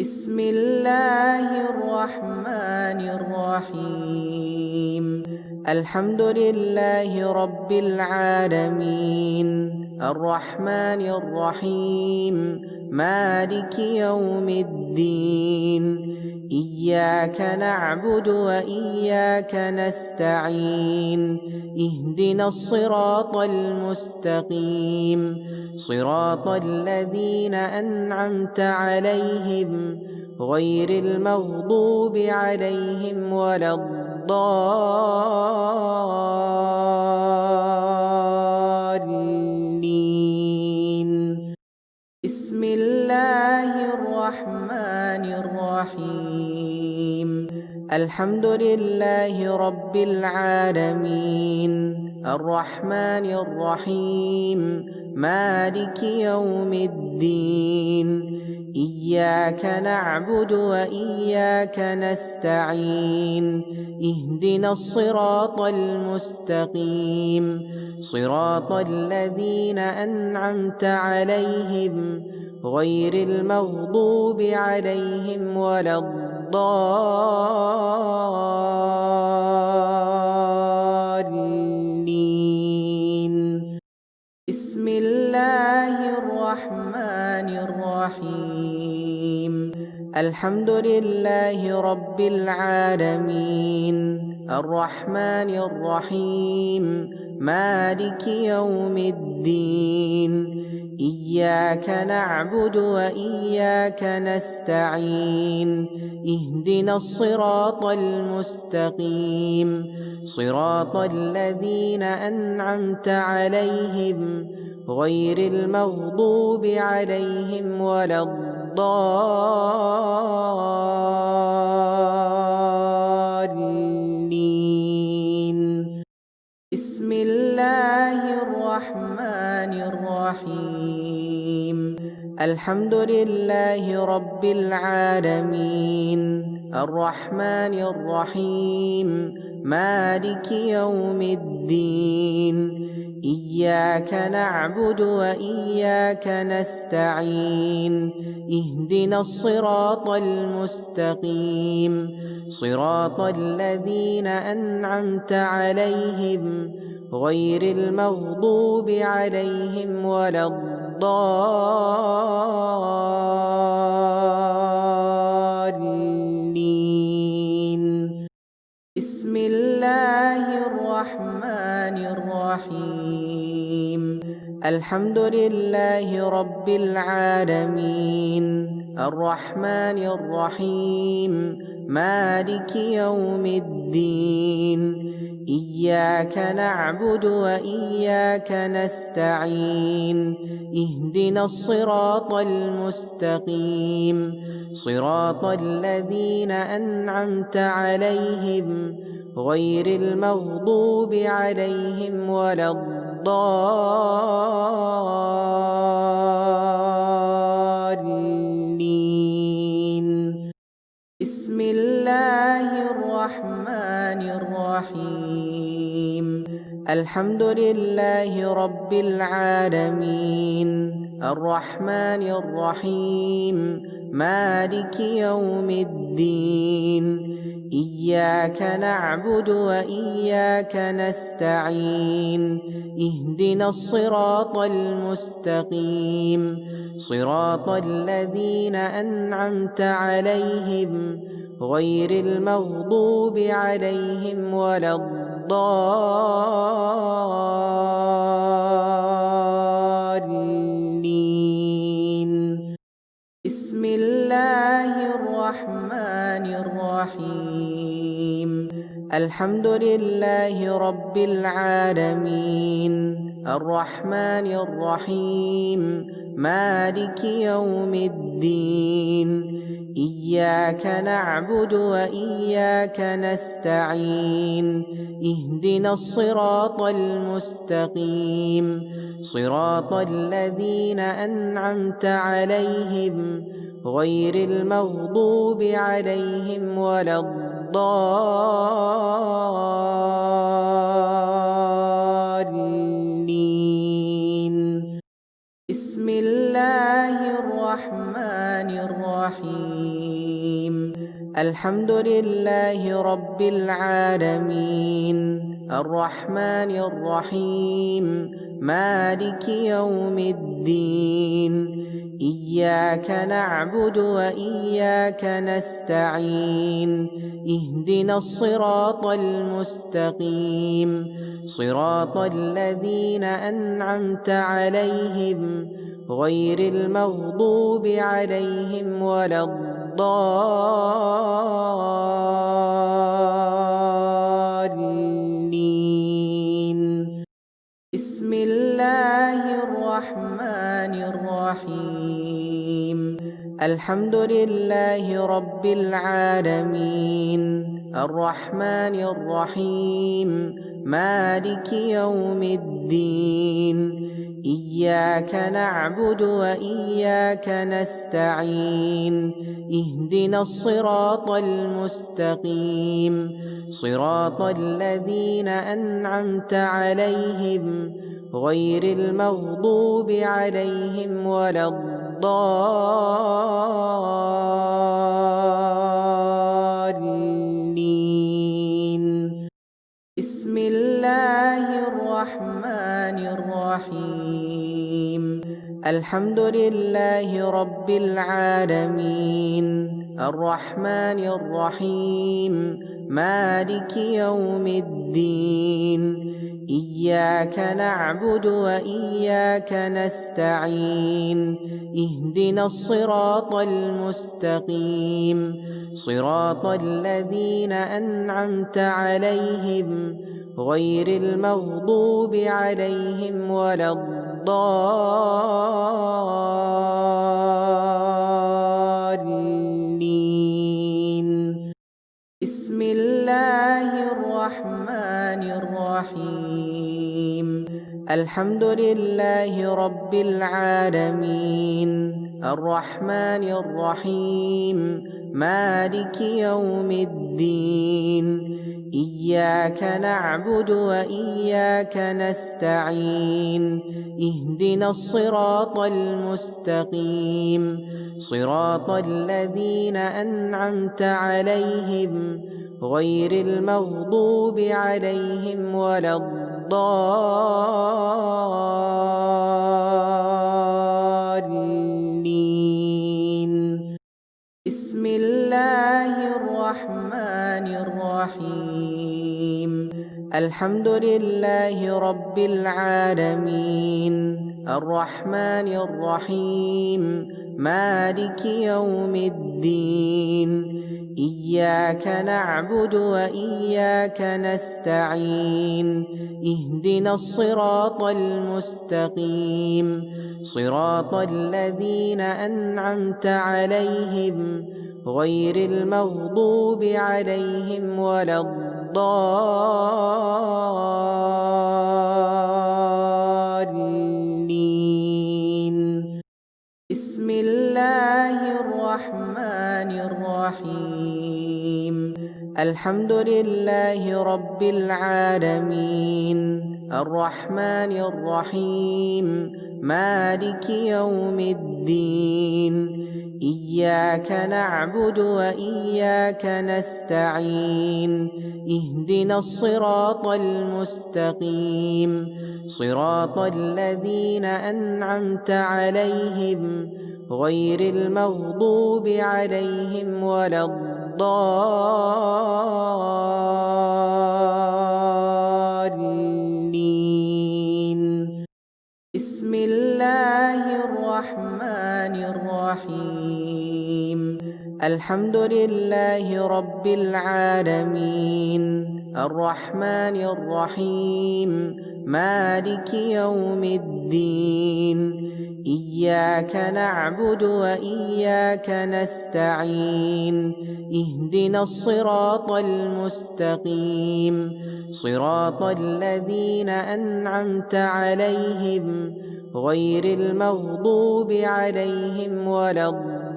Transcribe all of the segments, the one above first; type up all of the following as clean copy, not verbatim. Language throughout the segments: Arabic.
بسم الله الرحمن الرحيم. الحمد لله رب العالمين، الرحمن الرحيم، مالك يوم الدين. إياك نعبد وإياك نستعين. اهدنا الصراط المستقيم، صراط الذين أنعمت عليهم غير المغضوب عليهم ولا الضالين. بسم الله الرحمن الرحيم. الحمد لله رب العالمين، الرحمن الرحيم، مالك يوم الدين. إياك نعبد وإياك نستعين. اهدنا الصراط المستقيم، صراط الذين أنعمت عليهم غير المغضوب عليهم ولا الضالين. بسم الله الرحمن الرحيم. الحمد لله رب العالمين، الرحمن الرحيم، مالك يوم الدين. إياك نعبد وإياك نستعين. اهدنا الصراط المستقيم، صراط الذين أنعمت عليهم غير المغضوب عليهم ولا الضالين. بسم الله الرحمن الرحيم. الحمد لله رب العالمين، الرحمن الرحيم، مالك يوم الدين. إياك نعبد وإياك نستعين. اهدنا الصراط المستقيم، صراط الذين أنعمت عليهم غير المغضوب عليهم ولا الضالين. بسم الله الرحمن الرحيم. الحمد لله رب العالمين، الرحمن الرحيم، مالك يوم الدين. إياك نعبد وإياك نستعين. اهدنا الصراط المستقيم، صراط الذين أنعمت عليهم غير المغضوب عليهم ولا الضالين. بسم الله الرحمن الرحيم. الحمد لله رب العالمين، الرحمن الرحيم، مالك يوم الدين. إياك نعبد وإياك نستعين. اهدنا الصراط المستقيم، صراط الذين أنعمت عليهم غير المغضوب عليهم ولا الضالين. بسم الله الرحمن الرحيم. الحمد لله رب العالمين، الرحمن الرحيم، مالك يوم الدين. إياك نعبد وإياك نستعين. اهدنا الصراط المستقيم، صراط الذين أنعمت عليهم غير المغضوب عليهم ولا الضالين. بسم بسم الله الرحمن الرحيم الحمد لله رب العالمين الرحمن الرحيم مالك يوم الدين إياك نعبد وإياك نستعين اهدنا الصراط المستقيم صراط الذين أنعمت عليهم غير المغضوب عليهم ولا الضالين بسم الله الرحمن الرحيم الحمد لله رب العالمين الرحمن الرحيم مالك يوم الدين إياك نعبد وإياك نستعين اهدنا الصراط المستقيم صراط الذين أنعمت عليهم غير المغضوب عليهم ولا الضالين بسم الله الرحمن الرحيم الحمد لله رب العالمين الرحمن الرحيم مالك يوم الدين إياك نعبد وإياك نستعين اهدنا الصراط المستقيم صراط الذين أنعمت عليهم غير المغضوب عليهم ولا الضالين بسم الله الرحمن الرحيم الحمد لله رب العالمين الرحمن الرحيم مالك يوم الدين إياك نعبد وإياك نستعين اهدنا الصراط المستقيم صراط الذين أنعمت عليهم غير المغضوب عليهم ولا الضالين بسم الله الرحمن الرحيم الحمد لله رب العالمين الرحمن الرحيم مالك يوم الدين إياك نعبد وإياك نستعين اهدنا الصراط المستقيم صراط الذين أنعمت عليهم غير المغضوب عليهم ولا الضالين بسم الله الرحمن الرحيم الحمد لله رب العالمين الرحمن الرحيم مالك يوم الدين إياك نعبد وإياك نستعين اهدنا الصراط المستقيم صراط الذين أنعمت عليهم غير المغضوب عليهم ولا الضالين بسم الله الرحمن الرحيم الحمد لله رب العالمين الرحمن الرحيم مالك يوم الدين إياك نعبد وإياك نستعين اهدنا الصراط المستقيم صراط الذين أنعمت عليهم غير المغضوب عليهم ولا الضالين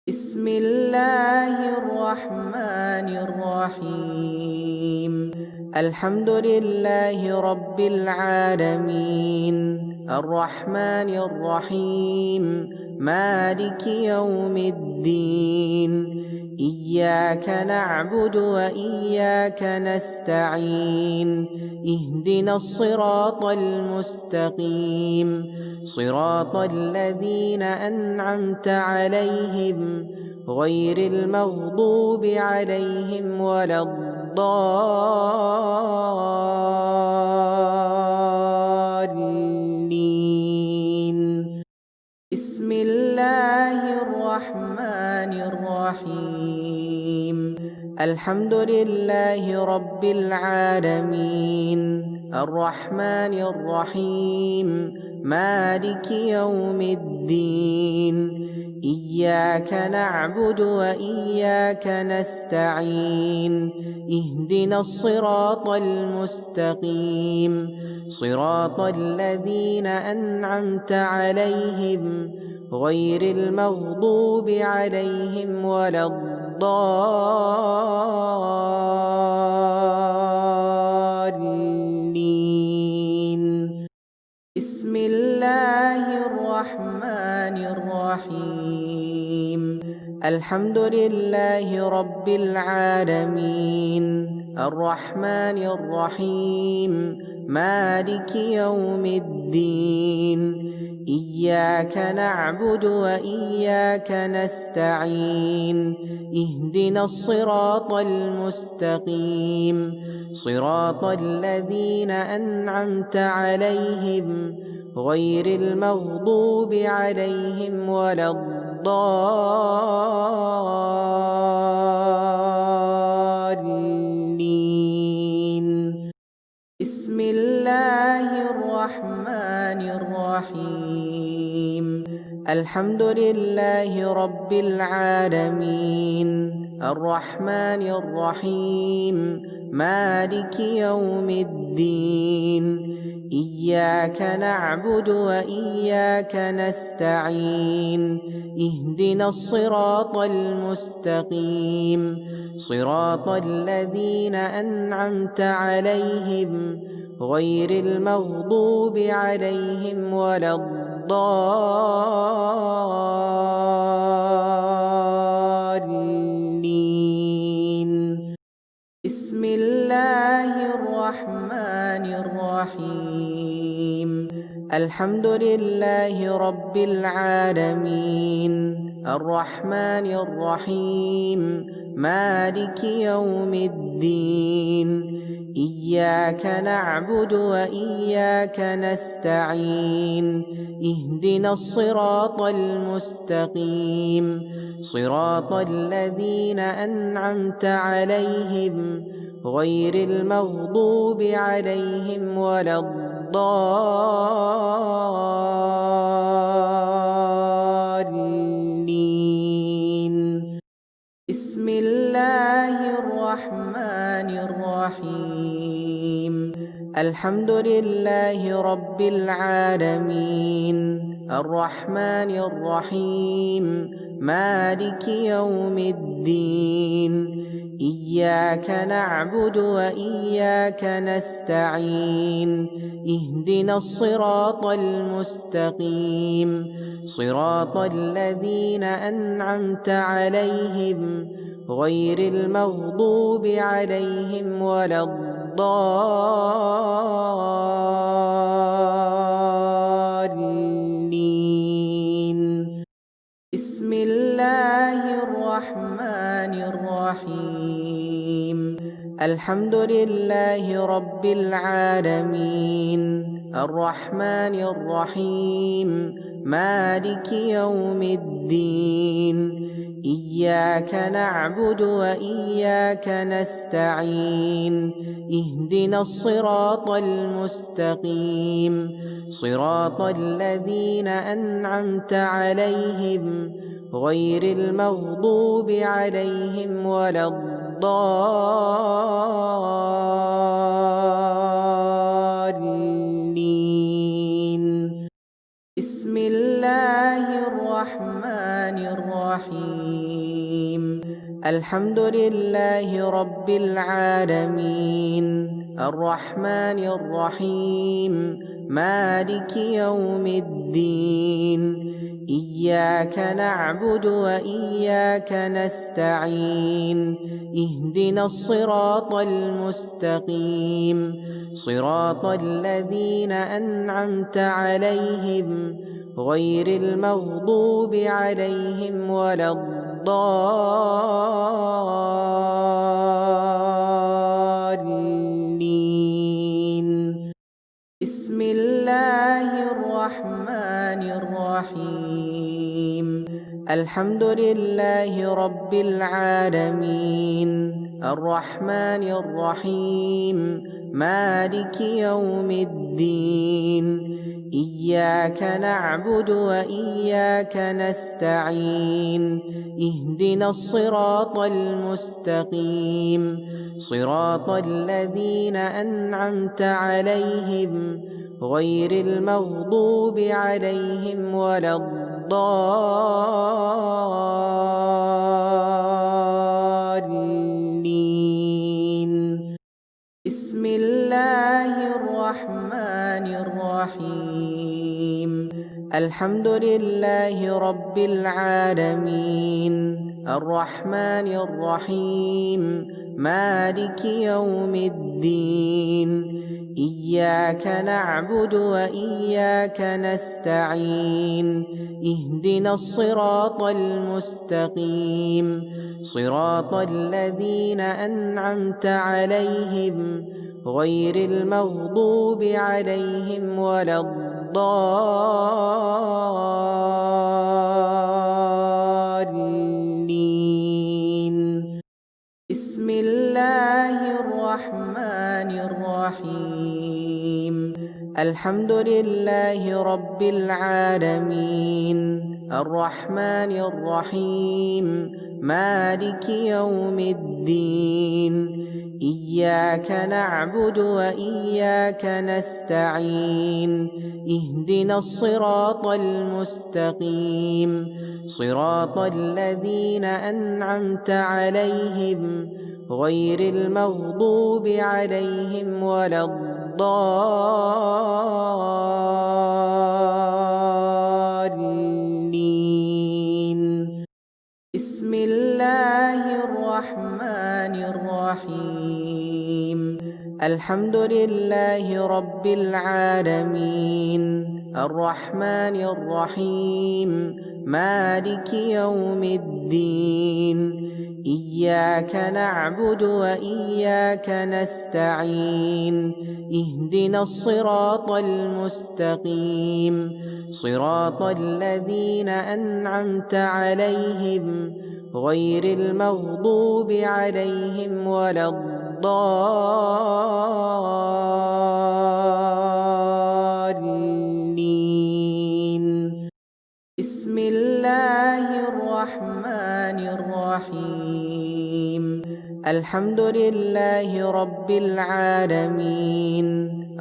بسم الله الرحمن الرحمن الرحيم الحمد لله رب العالمين الرحمن الرحيم مالك يوم الدين إياك نعبد وإياك نستعين اهدنا الصراط المستقيم صراط الذين أنعمت عليهم غير المغضوب عليهم ولا الضالين بسم الله الرحمن الرحيم الحمد لله رب العالمين الرحمن الرحيم مالك يوم الدين إياك نعبد وإياك نستعين اهدنا الصراط المستقيم صراط الذين أنعمت عليهم غير المغضوب عليهم ولا الضالين بسم الله الرحمن الرحيم الحمد لله رب العالمين الرحمن الرحيم مالك يوم الدين إياك نعبد وإياك نستعين اهدنا الصراط المستقيم صراط الذين أنعمت عليهم غير المغضوب عليهم ولا الضالين بسم الله الرحمن الرحيم الحمد لله رب العالمين الرحمن الرحيم مالك يوم الدين إياك نعبد وإياك نستعين اهدنا الصراط المستقيم صراط الذين أنعمت عليهم غير المغضوب عليهم ولا الضالين بسم الله الرحمن الرحيم الحمد لله رب العالمين الرحمن الرحيم مالك يوم الدين إياك نعبد وإياك نستعين اهدنا الصراط المستقيم صراط الذين أنعمت عليهم غير المغضوب عليهم ولا الضالين بسم الله الرحمن الرحيم الحمد لله رب العالمين الرحمن الرحيم مالك يوم الدين إياك نعبد وإياك نستعين اهدنا الصراط المستقيم صراط الذين أنعمت عليهم غير المغضوب عليهم ولا الضالين بسم الله الرحمن الرحيم الحمد لله رب العالمين الرحمن الرحيم مالك يوم الدين إياك نعبد وإياك نستعين اهدنا الصراط المستقيم صراط الذين أنعمت عليهم غير المغضوب عليهم ولا الضالين بسم الله الرحمن الرحيم الحمد لله رب العالمين الرحمن الرحيم مالك يوم الدين إياك نعبد وإياك نستعين اهدنا الصراط المستقيم صراط الذين أنعمت عليهم غير المغضوب عليهم ولا الضالين. بسم الله الرحمن الرحيم الحمد لله رب العالمين الرحمن الرحيم مالك يوم الدين إياك نعبد وإياك نستعين اهدنا الصراط المستقيم صراط الذين أنعمت عليهم غير المغضوب عليهم ولا الضالين. بسم الله الرحمن الرحيم الحمد لله رب العالمين الرحمن الرحيم مالك يوم الدين إياك نعبد وإياك نستعين اهدنا الصراط المستقيم صراط الذين أنعمت عليهم غير المغضوب عليهم ولا الضالين. بسم الله الرحمن الرحيم الحمد لله رب العالمين الرحمن الرحيم مالك يوم الدين إياك نعبد وإياك نستعين اهدنا الصراط المستقيم صراط الذين أنعمت عليهم غير المغضوب عليهم ولا الضالين. بسم الله الرحمن الرحيم الحمد لله رب العالمين الرحمن الرحيم مالك يوم الدين إياك نعبد وإياك نستعين اهدنا الصراط المستقيم صراط الذين أنعمت عليهم غير المغضوب عليهم ولا الضالين. بسم الله الرحمن الرحيم الحمد لله رب العالمين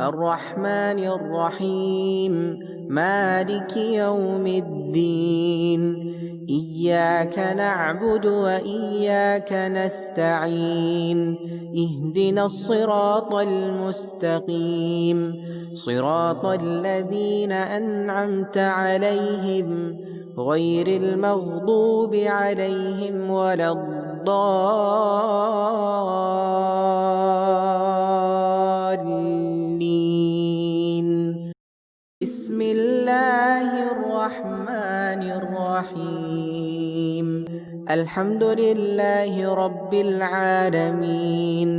الرحمن الرحيم مالك يوم الدين إياك نعبد وإياك نستعين اهدنا الصراط المستقيم صراط الذين أنعمت عليهم غير المغضوب عليهم ولا الضالين. بسم الله الرحمن الرحيم الحمد لله رب العالمين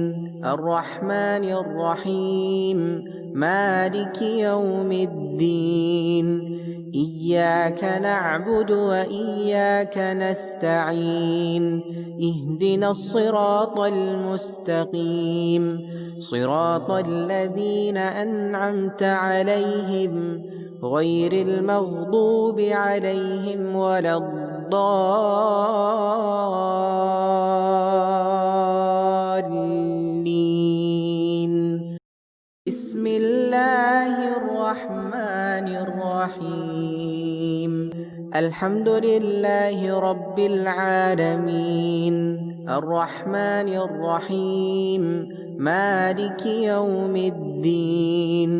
الرحمن الرحيم مالك يوم الدين إياك نعبد وإياك نستعين اهدنا الصراط المستقيم صراط الذين أنعمت عليهم غير المغضوب عليهم ولا الضالين. بسم الله الرحمن الرحيم الحمد لله رب العالمين الرحمن الرحيم مالك يوم الدين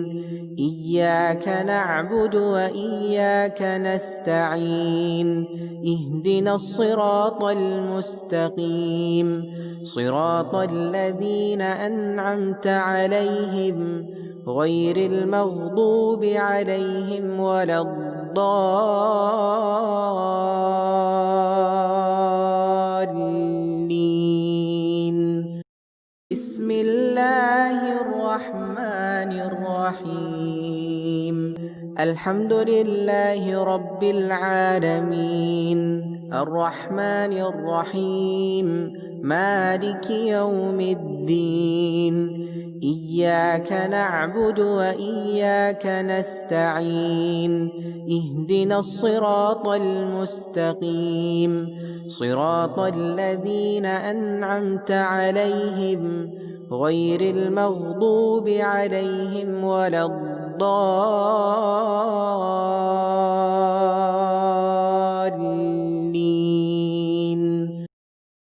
إياك نعبد وإياك نستعين اهدنا الصراط المستقيم صراط الذين أنعمت عليهم غير المغضوب عليهم ولا الضالين. بسم الله الرحمن الرحيم الحمد لله رب العالمين الرحمن الرحيم مالك يوم الدين إياك نعبد وإياك نستعين اهدنا الصراط المستقيم صراط الذين أنعمت عليهم غير المغضوب عليهم ولا الضالين.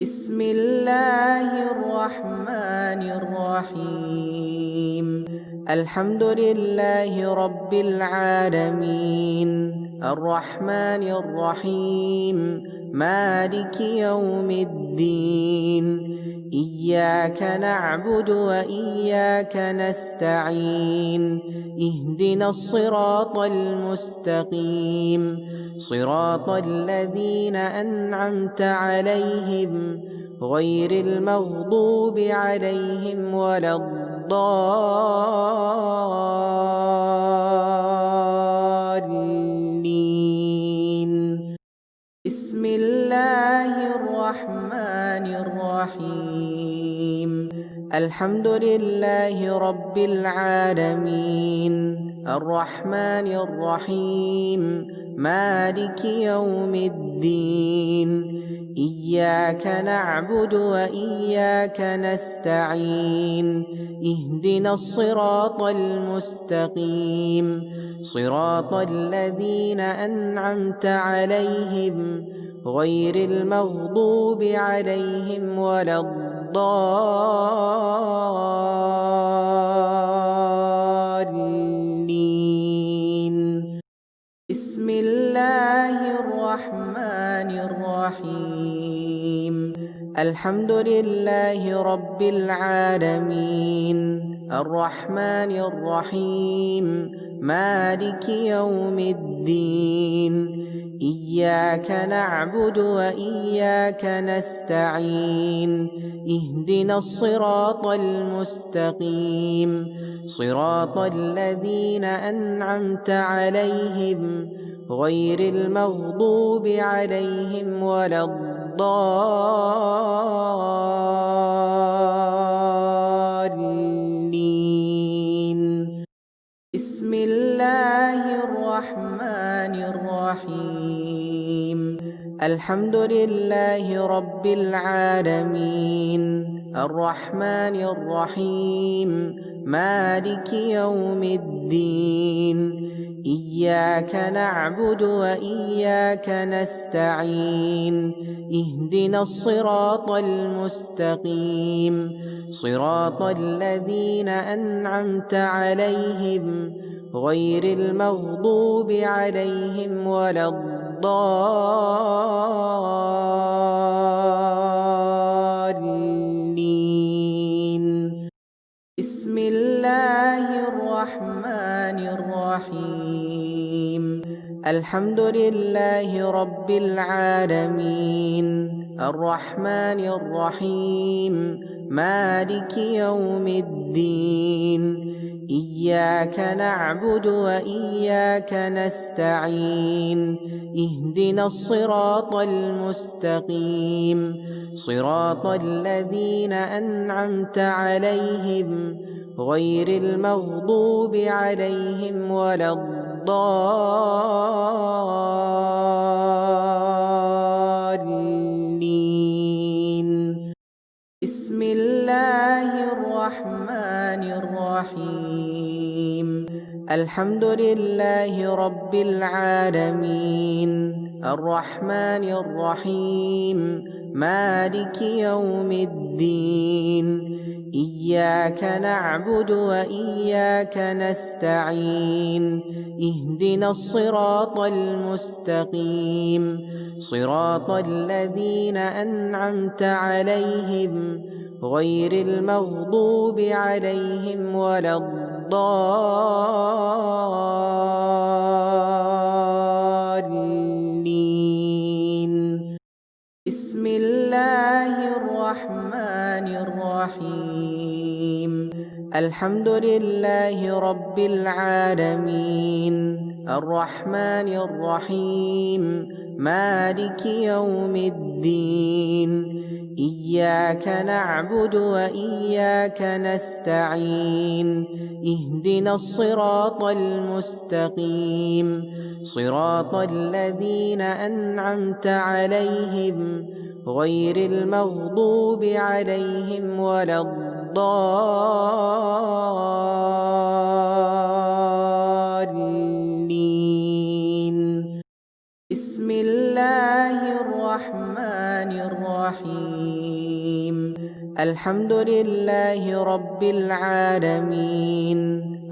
بسم الله الرحمن الرحيم الحمد لله رب العالمين الرحمن الرحيم مالك يوم الدين إياك نعبد وإياك نستعين اهدنا الصراط المستقيم صراط الذين أنعمت عليهم غير المغضوب عليهم ولا الضالين. بسم الله الرحمن الرحيم الحمد لله رب العالمين الرحمن الرحيم مالك يوم الدين إياك نعبد وإياك نستعين اهدنا الصراط المستقيم صراط الذين أنعمت عليهم غير المغضوب عليهم ولا الضالين. بسم الله الرحمن الرحيم الحمد لله رب العالمين الرحمن الرحيم مالك يوم الدين إياك نعبد وإياك نستعين اهدنا الصراط المستقيم صراط الذين أنعمت عليهم غير المغضوب عليهم ولا الضالين. بسم الله الرحمن الرحيم الحمد لله رب العالمين الرحمن الرحيم مالك يوم الدين إياك نعبد وإياك نستعين اهدنا الصراط المستقيم صراط الذين أنعمت عليهم غير المغضوب عليهم ولا الضالين. بسم الله الرحمن الرحيم الحمد لله رب العالمين الرحمن الرحيم مالك يوم الدين إياك نعبد وإياك نستعين اهدنا الصراط المستقيم صراط الذين أنعمت عليهم غير المغضوب عليهم ولا الضالين. بسم الله الرحمن الرحيم الحمد لله رب العالمين الرحمن الرحيم مالك يوم الدين إياك نعبد وإياك نستعين اهدنا الصراط المستقيم صراط الذين أنعمت عليهم غير المغضوب عليهم ولا الضالين. بسم الله الرحمن الرحيم الحمد لله رب العالمين الرحمن الرحيم مالك يوم الدين إياك نعبد وإياك نستعين اهدنا الصراط المستقيم صراط الذين أنعمت عليهم غير المغضوب عليهم ولا الضالين. بسم الله الرحمن الرحيم الحمد لله رب العالمين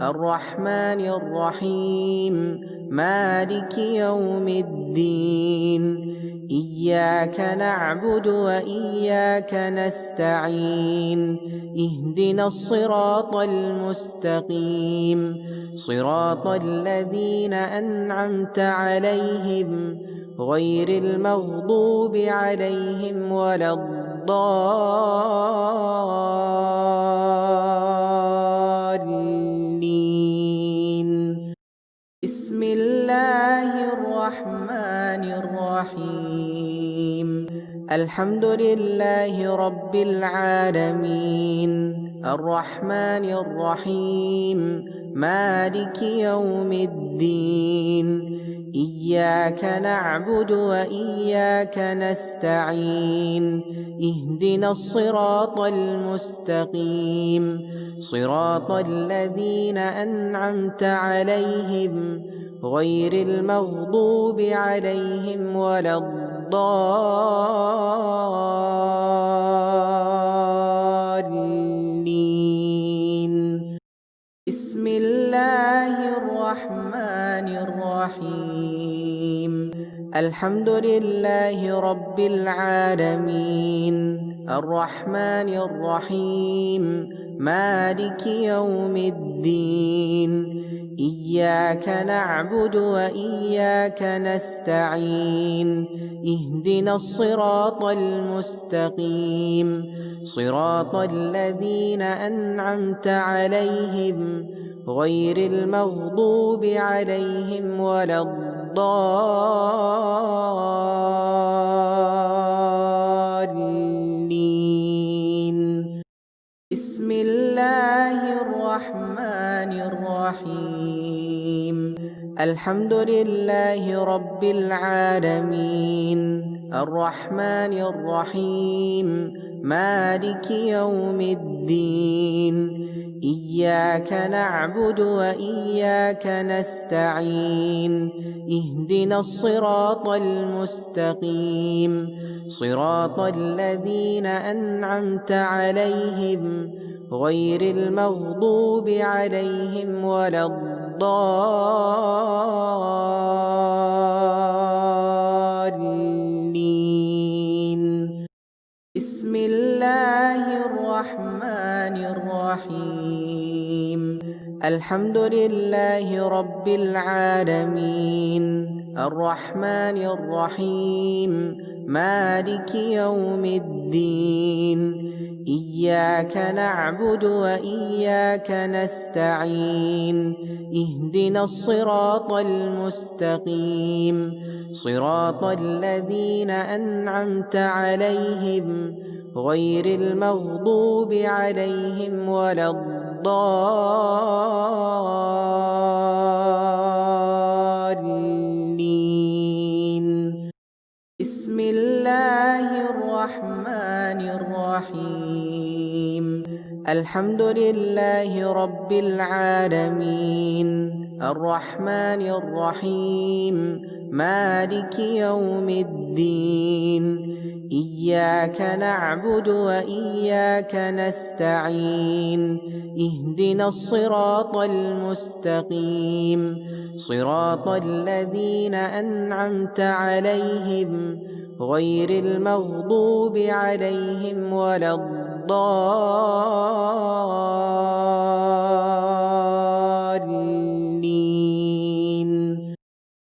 الرحمن الرحيم مالك يوم الدين إياك نعبد وإياك نستعين اهدنا الصراط المستقيم صراط الذين أنعمت عليهم غير المغضوب عليهم ولا الضالين. بسم الله الرحمن الرحيم الحمد لله رب العالمين الرحمن الرحيم مالك يوم الدين إياك نعبد وإياك نستعين اهدنا الصراط المستقيم صراط الذين أنعمت عليهم غير المغضوب عليهم ولا الضالين. بسم الله الرحمن الرحيم الحمد لله رب العالمين الرحمن الرحيم مالك يوم الدين إياك نعبد وإياك نستعين اهدنا الصراط المستقيم صراط الذين أنعمت عليهم غير المغضوب عليهم ولا الضالين. بسم الله الرحمن الرحيم الحمد لله رب العالمين الرحمن الرحيم مالك يوم الدين إياك نعبد وإياك نستعين اهدنا الصراط المستقيم صراط الذين أنعمت عليهم غير المغضوب عليهم ولا الضالين. بسم الله الرحمن الرحيم الحمد لله رب العالمين الرحمن الرحيم مالك يوم الدين إياك نعبد وإياك نستعين اهدنا الصراط المستقيم صراط الذين أنعمت عليهم غير المغضوب عليهم ولا الضالين. بسم الله الرحمن الرحيم الحمد لله رب العالمين الرحمن الرحيم مالك يوم الدين إياك نعبد وإياك نستعين اهدنا الصراط المستقيم صراط الذين أنعمت عليهم غير المغضوب عليهم ولا الضالين.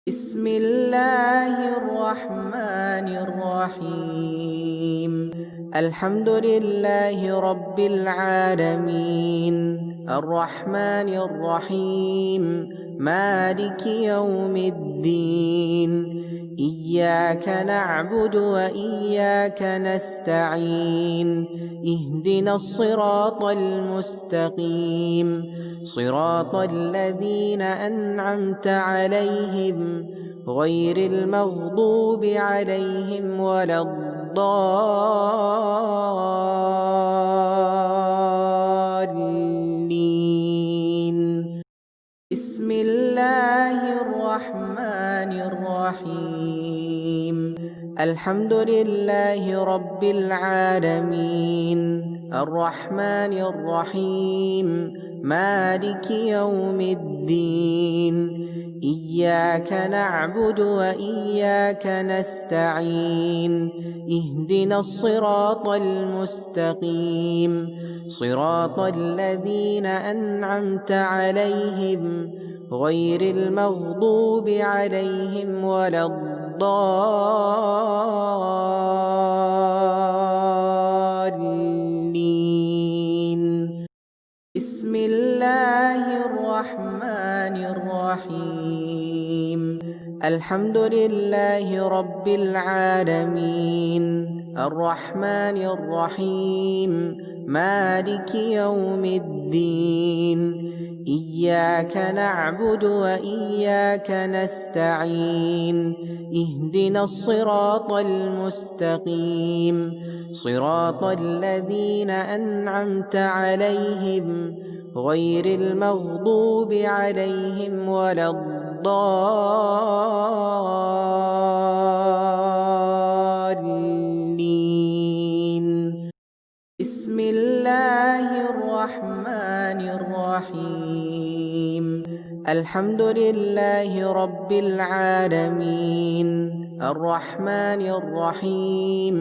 بسم الله الرحمن الرحيم الحمد لله رب العالمين الرحمن الرحيم مالك يوم الدين إياك نعبد وإياك نستعين اهدنا الصراط المستقيم صراط الذين أنعمت عليهم غير المغضوب عليهم ولا الضالين. بسم الله الرحمن الرحيم الحمد لله رب العالمين الرحمن الرحيم مالك يوم الدين إياك نعبد وإياك نستعين اهدنا الصراط المستقيم صراط الذين أنعمت عليهم غير المغضوب عليهم ولا الضالين. بسم الله الرحمن الرحيم الحمد لله رب العالمين الرحمن الرحيم مالك يوم الدين إياك نعبد وإياك نستعين اهدنا الصراط المستقيم صراط الذين أنعمت عليهم غير المغضوب عليهم ولا الضالين. بسم الله الرحمن الرحيم الحمد لله رب العالمين الرحمن الرحيم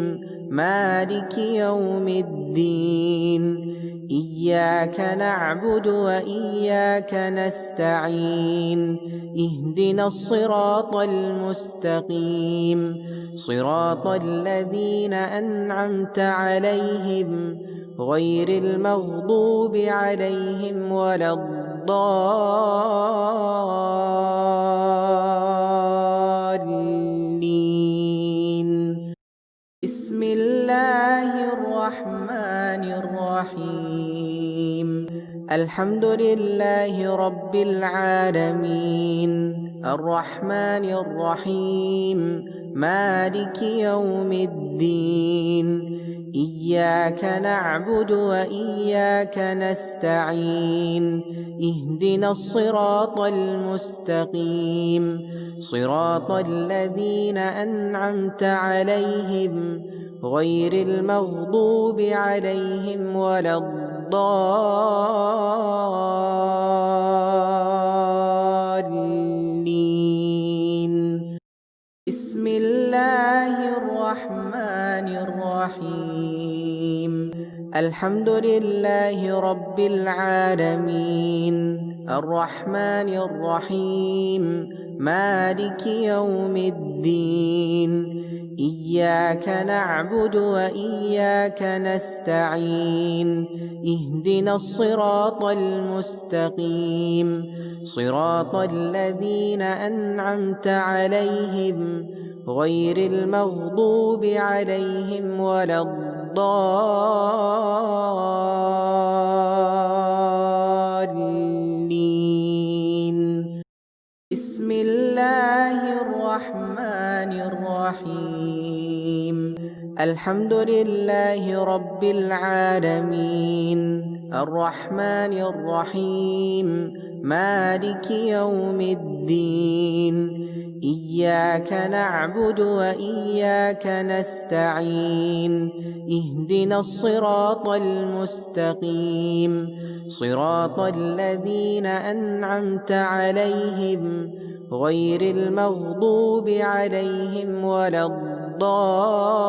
مالك يوم الدين إياك نعبد وإياك نستعين اهدنا الصراط المستقيم صراط الذين أنعمت عليهم غير المغضوب عليهم ولا الضالين. بسم الله الرحمن الرحيم الحمد لله رب العالمين الرحمن الرحيم مالك يوم الدين إياك نعبد وإياك نستعين اهدنا الصراط المستقيم صراط الذين أنعمت عليهم غير المغضوب عليهم ولا الضالين. بسم الله الرحمن الرحيم الحمد لله رب العالمين الرحمن الرحيم مالك يوم الدين إياك نعبد وإياك نستعين اهدنا الصراط المستقيم صراط الذين أنعمت عليهم غير المغضوب عليهم ولا الضالين. بسم الله الرحمن الرحيم الحمد لله رب العالمين الرحمن الرحيم مالك يوم الدين إياك نعبد وإياك نستعين اهدنا الصراط المستقيم صراط الذين أنعمت عليهم غير المغضوب عليهم ولا الضالين